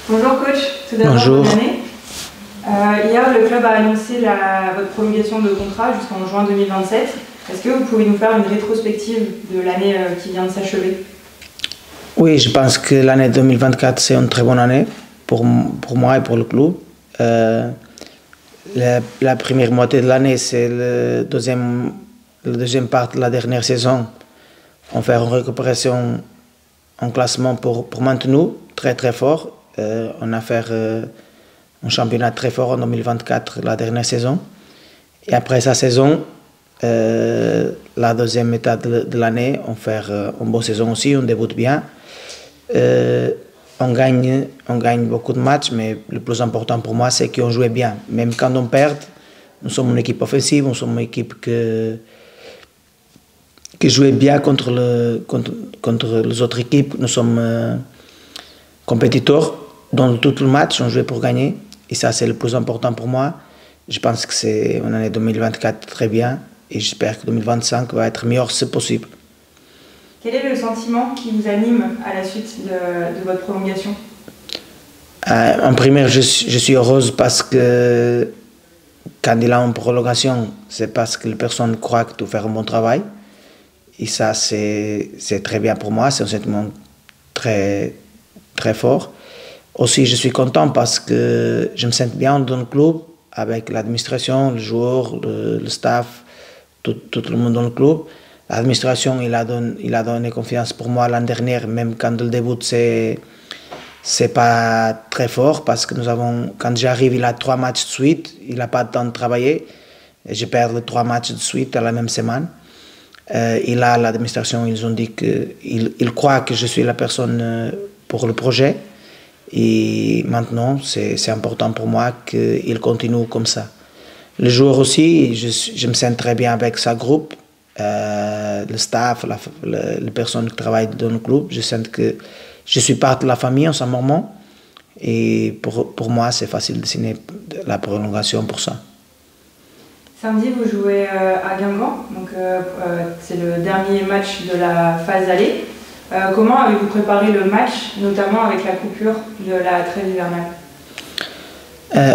Bonjour coach, tout d'abord bonne année. Hier le club a annoncé votre prolongation de contrat jusqu'en juin 2027. Est-ce que vous pouvez nous faire une rétrospective de l'année qui vient de s'achever? Oui, je pense que l'année 2024 c'est une très bonne année pour moi et pour le club. La première moitié de l'année c'est le deuxième part de la dernière saison. On fait une récupération en classement pour maintenir très très fort. On a fait un championnat très fort en 2024, la dernière saison. Et après sa saison, la deuxième étape de l'année, on fait une bonne saison aussi, on débute bien. On gagne beaucoup de matchs, mais le plus important pour moi, c'est qu'on jouait bien. Même quand on perd, nous sommes une équipe offensive, nous sommes une équipe qui jouait bien contre les autres équipes. Nous sommes compétiteurs dans tout le match, on jouait pour gagner. Et ça, c'est le plus important pour moi. Je pense que c'est une année 2024 très bien et j'espère que 2025 va être meilleur si possible. Quel est le sentiment qui vous anime à la suite de votre prolongation? En première, je suis heureuse parce que quand il a une prolongation, c'est parce que les personnes croient que tu fais un bon travail. Et ça, c'est très bien pour moi, c'est un sentiment très, très fort. Aussi, je suis content parce que je me sens bien dans le club, avec l'administration, les joueurs, le staff, tout le monde dans le club. L'administration, il a donné confiance pour moi l'année dernière, même quand le début, c'est pas très fort, parce que quand j'arrive, il a 3 matchs de suite, il n'a pas de temps de travailler. Et je perds les 3 matchs de suite à la même semaine. Et là, l'administration, ils ont dit qu'ils croient que je suis la personne pour le projet. Et maintenant, c'est important pour moi qu'il continue comme ça. Le joueur aussi, je me sens très bien avec sa groupe, le staff, les personnes qui travaillent dans le club. Je sens que je suis part de la famille en ce moment. Et pour moi, c'est facile de signer la prolongation pour ça. Samedi, vous jouez à Guingamp, donc c'est le dernier match de la phase aller. Comment avez-vous préparé le match, notamment avec la coupure de la trêve hivernale?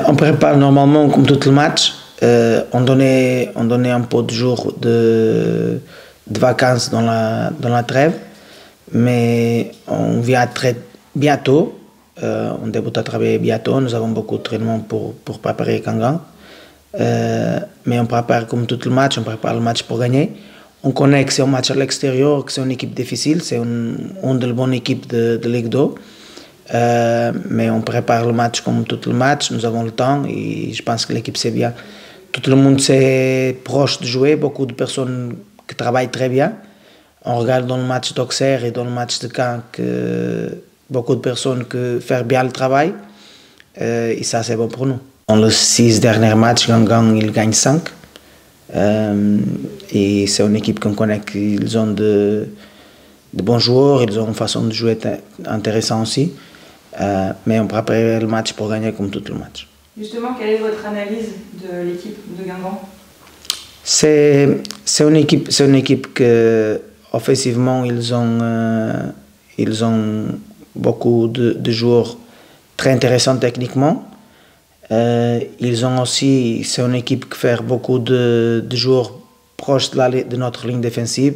On prépare normalement comme tout le match. On donnait un peu de jours de vacances dans la trêve, mais on vient très bientôt. On débute à travailler bientôt. Nous avons beaucoup de traitements pour préparer Guingamp. Mais on prépare comme tout le match, on prépare le match pour gagner. On connaît que c'est un match à l'extérieur, que c'est une équipe difficile, c'est une des bonnes équipes de Ligue 2. Mais on prépare le match comme tout le match, nous avons le temps et je pense que l'équipe c'est bien. Tout le monde c'est proche de jouer, beaucoup de personnes qui travaillent très bien. On regarde dans le match d'Auxerre et dans le match de Caen que beaucoup de personnes qui font bien le travail et ça c'est bon pour nous. Dans les 6 derniers matchs, Guingamp il gagne 5. Et c'est une équipe qu'on connaît qu'ils ont de bons joueurs, ils ont une façon de jouer intéressante aussi. Mais on prépare le match pour gagner comme tout le match. Justement, quelle est votre analyse de l'équipe de Guingamp? C'est une équipe que offensivement ils ont beaucoup de joueurs très intéressants techniquement. Ils ont aussi, c'est une équipe qui fait beaucoup de joueurs proches de notre ligne défensive.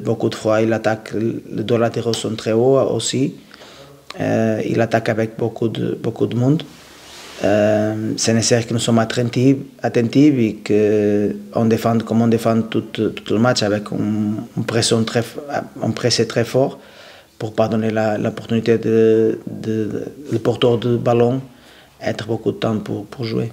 Beaucoup de fois, il attaque, les deux latéraux sont très hauts aussi. Il attaque avec beaucoup de monde. C'est nécessaire que nous soyons attentifs et qu'on défende comme on défend tout le match avec une pression très fort pour ne pas donner l'opportunité le porteur de ballon être beaucoup de temps pour jouer.